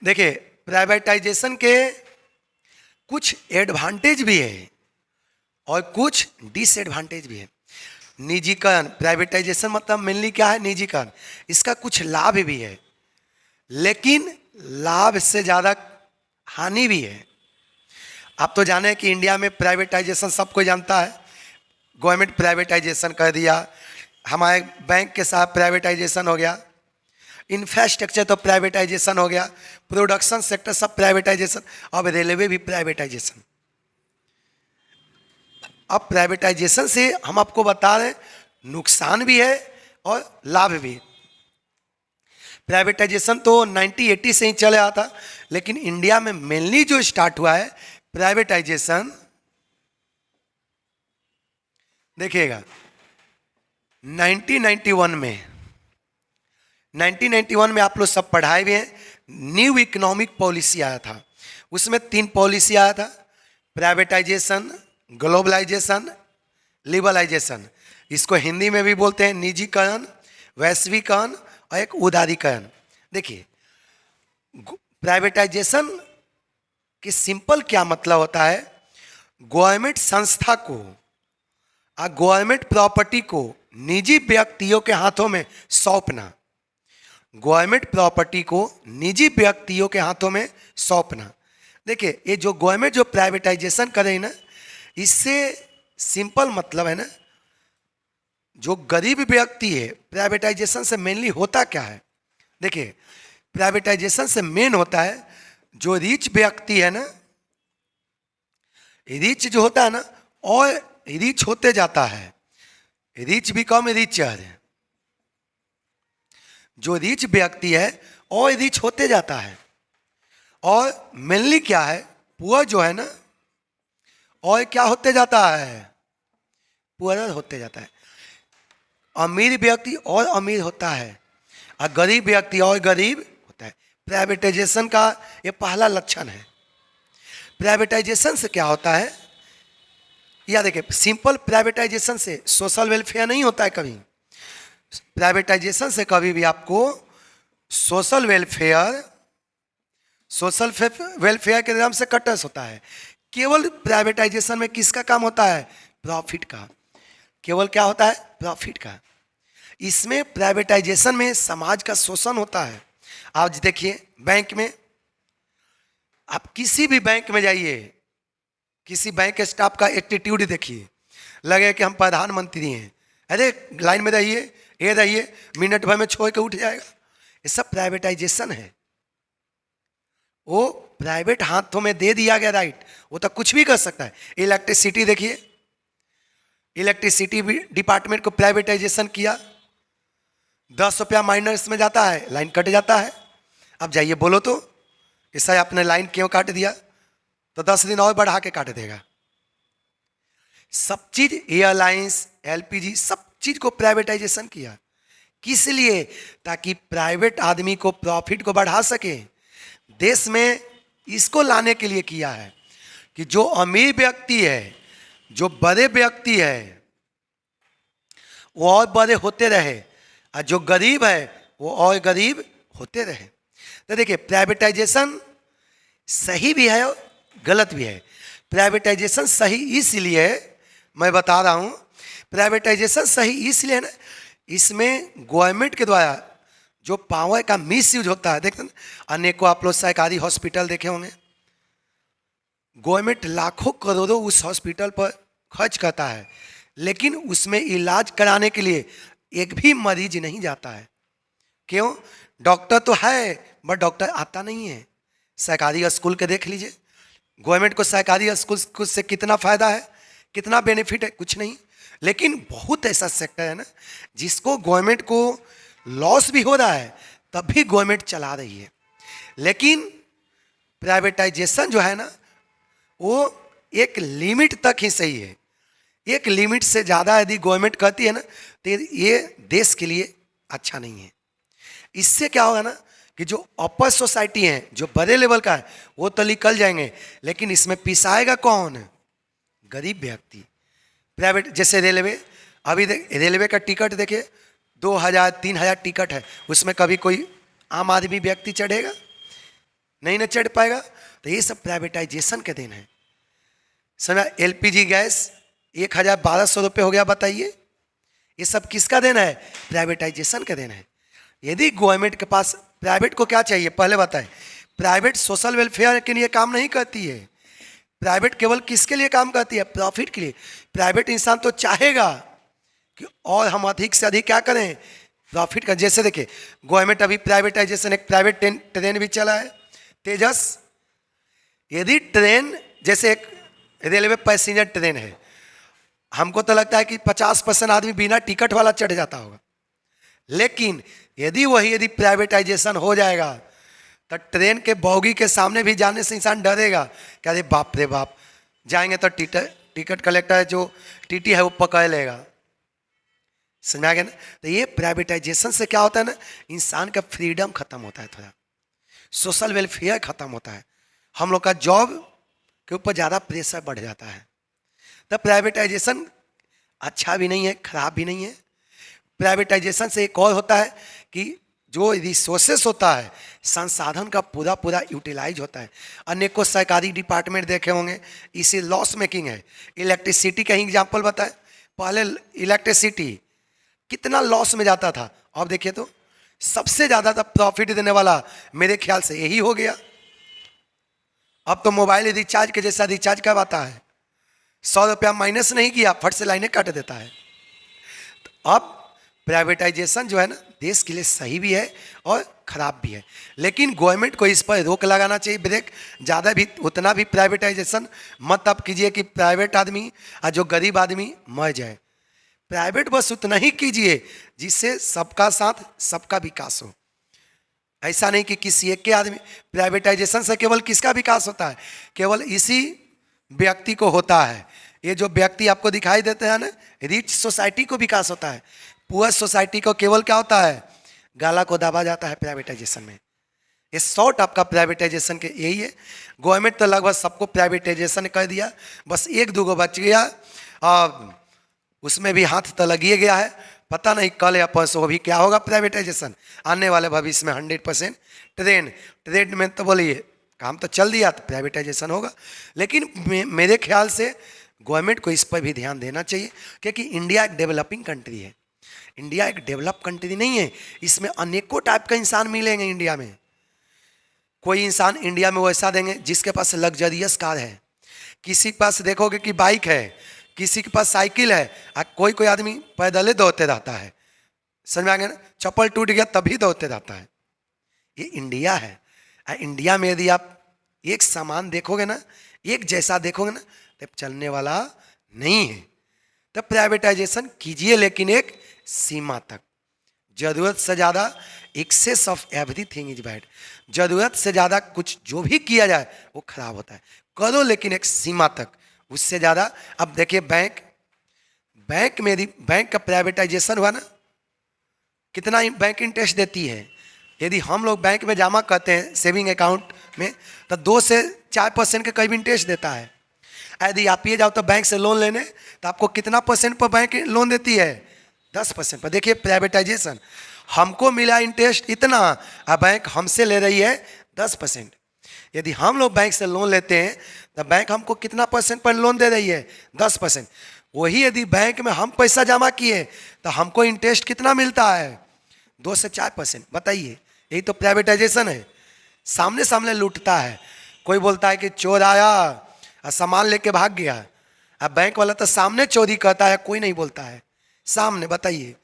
देखिए, प्राइवेटाइजेशन के कुछ एडवांटेज भी है और कुछ डिसएडवांटेज भी है। निजीकरण, प्राइवेटाइजेशन मतलब मेनली क्या है? निजीकरण। इसका कुछ लाभ भी है, लेकिन लाभ से ज़्यादा हानि भी है। आप तो जाने हैं कि इंडिया में प्राइवेटाइजेशन सब कोई जानता है। गवर्नमेंट प्राइवेटाइजेशन कर दिया, हमारे बैंक के साथ प्राइवेटाइजेशन हो गया, इंफ्रास्ट्रक्चर तो प्राइवेटाइजेशन हो गया, प्रोडक्शन सेक्टर सब प्राइवेटाइजेशन, अब रेलवे भी प्राइवेटाइजेशन। अब प्राइवेटाइजेशन से हम आपको बता रहे हैं नुकसान भी है और लाभ भी। प्राइवेटाइजेशन तो 1980 से ही चले आता, लेकिन इंडिया में मेनली जो स्टार्ट हुआ है प्राइवेटाइजेशन, देखिएगा 1991 में आप लोग सब पढ़ाए हुए हैं, न्यू इकोनॉमिक पॉलिसी आया था। उसमें 3 पॉलिसी आया था, प्राइवेटाइजेशन, ग्लोबलाइजेशन, लिबरलाइजेशन। इसको हिंदी में भी बोलते हैं निजीकरण, वैश्वीकरण और एक उदारीकरण। देखिए, प्राइवेटाइजेशन की सिंपल क्या मतलब होता है? गवर्नमेंट संस्था को, गवर्नमेंट प्रॉपर्टी को निजी व्यक्तियों के हाथों में सौंपना। गवर्नमेंट प्रॉपर्टी को निजी व्यक्तियों के हाथों में सौंपना। देखिए, ये जो गवर्नमेंट जो प्राइवेटाइजेशन करे ना, इससे सिंपल मतलब है ना, जो गरीब व्यक्ति है, प्राइवेटाइजेशन से मेनली होता क्या है? देखिए, प्राइवेटाइजेशन से मेन होता है जो रिच व्यक्ति है ना, रिच जो होता है ना, और रिच होते जाता है, रिच बिकम रिचर। जो रिच व्यक्ति है और रिच होते जाता है, और मेनली क्या है, पुअर जो है ना, और क्या होते जाता है? पुअर होते जाता है। अमीर व्यक्ति और अमीर होता है, और गरीब व्यक्ति और गरीब होता है। प्राइवेटाइजेशन का ये पहला लक्षण है। प्राइवेटाइजेशन से क्या होता है? या देखिए, सिंपल प्राइवेटाइजेशन से सोशल वेलफेयर नहीं होता है कभी। प्राइवेटाइजेशन से कभी भी आपको सोशल वेलफेयर के नाम से कटर्स होता है। केवल प्राइवेटाइजेशन में किसका काम होता है? प्रॉफिट का। केवल क्या होता है? प्रॉफिट का। इसमें प्राइवेटाइजेशन में समाज का शोषण होता है। आज देखिए, बैंक में, आप किसी भी बैंक में जाइए, किसी बैंक स्टाफ का एटीट्यूड देखिए, लगे कि हम प्रधानमंत्री हैं। अरे लाइन में रहिए, ये रहिए, मिनट भर में छोड़ के उठ जाएगा। ये सब प्राइवेटाइजेशन है। वो प्राइवेट हाथों में दे दिया गया राइट, वो तो कुछ भी कर सकता है। इलेक्ट्रिसिटी देखिए, इलेक्ट्रिसिटी भी डिपार्टमेंट को प्राइवेटाइजेशन किया। 10 रुपया माइनस में जाता है, लाइन कट जाता है। अब जाइए बोलो तो, ऐसा आपने लाइन क्यों काट दिया? तो 10 दिन और बढ़ा के काट देगा। सब चीज, एयरलाइंस, एलपीजी, सब चीज को प्राइवेटाइजेशन किया। किस लिए? ताकि प्राइवेट आदमी को प्रॉफिट को बढ़ा सके। देश में इसको लाने के लिए किया है कि जो अमीर व्यक्ति है, जो बड़े व्यक्ति है, वो और बड़े होते रहे, और जो गरीब है वो और गरीब होते रहे। तो देखिए, प्राइवेटाइजेशन सही भी है और गलत भी है। प्राइवेटाइजेशन सही इसलिए मैं बता रहा हूं, प्राइवेटाइजेशन सही इसलिए ना, इसमें गवर्नमेंट के द्वारा जो पावर का मिस यूज होता है। देखते हैं अनेकों आप लोग सरकारी हॉस्पिटल देखे होंगे, गवर्नमेंट लाखों करोड़ों उस हॉस्पिटल पर खर्च करता है, लेकिन उसमें इलाज कराने के लिए एक भी मरीज नहीं जाता है। क्यों? डॉक्टर तो है, बट डॉक्टर आता नहीं है। सरकारी स्कूल के देख लीजिए, गवर्नमेंट को सरकारी स्कूल से कितना फायदा है, कितना बेनिफिट है? कुछ नहीं। लेकिन बहुत ऐसा सेक्टर है ना, जिसको गवर्नमेंट को लॉस भी हो रहा है, तब भी गवर्नमेंट चला रही है। लेकिन प्राइवेटाइजेशन जो है ना, वो एक लिमिट तक ही सही है। एक लिमिट से ज़्यादा यदि गवर्नमेंट करती है ना, तो ये देश के लिए अच्छा नहीं है। इससे क्या होगा ना, कि जो अपर सोसाइटी है, जो बड़े लेवल का है, वो तो निकल जाएंगे, लेकिन इसमें पिसाएगा कौन? गरीब व्यक्ति। प्राइवेट, जैसे रेलवे, अभी रेलवे का टिकट देखिए, 2000 3000 टिकट है, उसमें कभी कोई आम आदमी व्यक्ति चढ़ेगा? नहीं ना चढ़ पाएगा। तो ये सब प्राइवेटाइजेशन के देन है। समय एलपीजी गैस 1,1200 रुपये हो गया, बताइए ये सब किसका देन है? प्राइवेटाइजेशन का देन है। यदि गवर्नमेंट के पास, प्राइवेट को क्या चाहिए पहले बताएं? प्राइवेट सोशल वेलफेयर के लिए काम नहीं करती है। प्राइवेट केवल किसके लिए काम करती है? प्रॉफिट के लिए। प्राइवेट इंसान तो चाहेगा कि और हम अधिक से अधिक क्या करें? प्रॉफिट का। जैसे देखिए गवर्नमेंट अभी प्राइवेटाइजेशन, एक प्राइवेट ट्रेन भी चला है तेजस। यदि ट्रेन, जैसे एक रेलवे पैसेंजर ट्रेन है, हमको तो लगता है कि 50% आदमी बिना टिकट वाला चढ़ जाता होगा, लेकिन यदि प्राइवेटाइजेशन हो जाएगा तो ट्रेन के बोगी के सामने भी जाने से इंसान डरेगा कि अरे बाप रे बाप, जाएंगे तो टिकट कलेक्टर जो टीटी है वो पकड़ लेगा। समझ आ गया ना? तो ये प्राइवेटाइजेशन से क्या होता है ना, इंसान का फ्रीडम खत्म होता है, थोड़ा सोशल वेलफेयर खत्म होता है, हम लोग का जॉब के ऊपर ज़्यादा प्रेशर बढ़ जाता है। तो प्राइवेटाइजेशन अच्छा भी नहीं है, खराब भी नहीं है। प्राइवेटाइजेशन से एक और होता है कि जो रिसोर्सेस होता है, संसाधन का पूरा पूरा यूटिलाइज होता है। अनेकों सरकारी डिपार्टमेंट देखे होंगे, इसी लॉस मेकिंग है। इलेक्ट्रिसिटी का ही एग्जाम्पल बताए, पहले इलेक्ट्रिसिटी कितना लॉस में जाता था, अब देखिए तो सबसे ज़्यादा तो प्रॉफिट देने वाला मेरे ख्याल से यही हो गया। अब तो मोबाइल रिचार्ज के जैसा रिचार्ज करवाता है, 100 रुपया माइनस नहीं किया फट से लाइनें काट देता है। तो अब प्राइवेटाइजेशन जो है ना, देश के लिए सही भी है और खराब भी है, लेकिन गवर्नमेंट को इस पर रोक लगाना चाहिए, ब्रेक। ज़्यादा भी उतना भी प्राइवेटाइजेशन मत आप कीजिए कि प्राइवेट आदमी और जो गरीब आदमी मर जाए। प्राइवेट बस उतना ही कीजिए जिससे सबका साथ सबका विकास हो। ऐसा नहीं कि किसी एक के आदमी, प्राइवेटाइजेशन से केवल किसका विकास होता है? केवल इसी व्यक्ति को होता है। ये जो व्यक्ति आपको दिखाई देते हैं ना, रिच सोसाइटी को विकास होता है, पुअर सोसाइटी को केवल क्या होता है? गाला को दबा जाता है प्राइवेटाइजेशन में। ये शॉर्ट आपका प्राइवेटाइजेशन के यही है। गवर्नमेंट तो लगभग सबको प्राइवेटाइजेशन कर दिया, बस एक दो बच गया, उसमें भी हाथ तो लगिए गया है। पता नहीं कल या परसों अभी क्या होगा प्राइवेटाइजेशन, आने वाले भविष्य में 100%। ट्रेन में तो बोलिए काम तो चल दिया तो प्राइवेटाइजेशन होगा, लेकिन मेरे ख्याल से गवर्नमेंट को इस पर भी ध्यान देना चाहिए, क्योंकि इंडिया एक डेवलपिंग कंट्री है। इंडिया एक डेवलप कंट्री नहीं है, इसमें अनेकों टाइप का इंसान मिलेंगे इंडिया में। कोई इंसान इंडिया में वैसा देंगे जिसके पास लग्जरियस कार है, किसी के पास देखोगे कि बाइक है, किसी के पास साइकिल है, कोई कोई आदमी पैदल दौड़ते रहता है। समझ में आ गया ना? चप्पल टूट गया तभी दौड़ते रहता है। ये इंडिया है। इंडिया में यदि आप एक सामान देखोगे ना, एक जैसा देखोगे ना, तब चलने वाला नहीं है। तब प्राइवेटाइजेशन कीजिए, लेकिन एक सीमा तक। जरूरत से ज़्यादा, excess of everything is bad. जरूरत से ज़्यादा कुछ जो भी किया जाए वो खराब होता है। करो लेकिन एक सीमा तक, उससे ज़्यादा। अब देखिए बैंक में यदि बैंक का प्राइवेटाइजेशन हुआ ना, कितना बैंक इंटरेस्ट देती है। यदि हम लोग बैंक में जमा करते हैं सेविंग अकाउंट में, तो 2 से 4% के करीब इंटरेस्ट देता है। यदि आप ये जाओ तो बैंक से लोन लेने, तो आपको कितना % पर बैंक लोन देती है? 10% पर। देखिए प्राइवेटाइजेशन, हमको मिला इंटरेस्ट इतना, और बैंक हमसे ले रही है 10%। यदि हम लोग बैंक से लोन लेते हैं तो बैंक हमको कितना % पर लोन दे रही है? 10%। वही यदि बैंक में हम पैसा जमा किए तो हमको इंटरेस्ट कितना मिलता है? 2 से 4%। बताइए, यही तो प्राइवेटाइजेशन है। सामने सामने लूटता है। कोई बोलता है कि चोर आया और सामान लेके भाग गया, अब बैंक वाला तो सामने चोरी करता है, कोई नहीं बोलता है सामने। बताइए,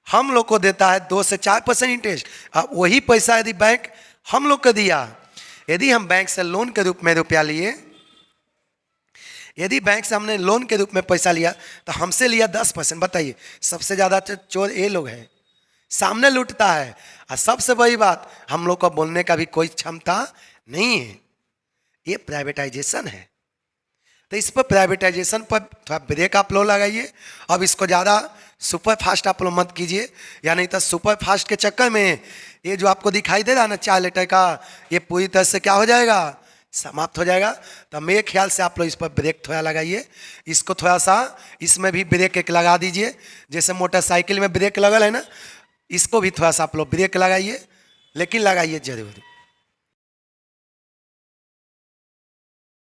हम लोग को देता है 2 से 4% इंटरेस्ट। अब वही पैसा यदि बैंक हम लोग को दिया, यदि हम बैंक से लोन के रूप में रुपया लिए, यदि बैंक से हमने लोन के रूप में पैसा लिया तो हमसे लिया 10%। बताइए, सबसे ज़्यादा चोर ये लोग हैं, सामने लूटता है। और सबसे बड़ी बात, हम लोग को बोलने का भी कोई क्षमता नहीं है। ये प्राइवेटाइजेशन है। तो इस पर प्राइवेटाइजेशन पर थोड़ा ब्रेक आप लोग लगाइए। अब इसको ज़्यादा सुपर फास्ट आप लोग मत कीजिए, या नहीं तो सुपर फास्ट के चक्कर में ये जो आपको दिखाई दे रहा है ना 4 लीटर का, ये पूरी तरह से क्या हो जाएगा? समाप्त हो जाएगा। तो मेरे ख्याल से आप लोग इस पर ब्रेक थोड़ा लगाइए। इसको थोड़ा सा इसमें भी ब्रेक एक लगा दीजिए, जैसे मोटरसाइकिल में ब्रेक लगल है ना, इसको भी थोड़ा सा आप लोग ब्रेक लगाइए, लेकिन लगाइए जरूर।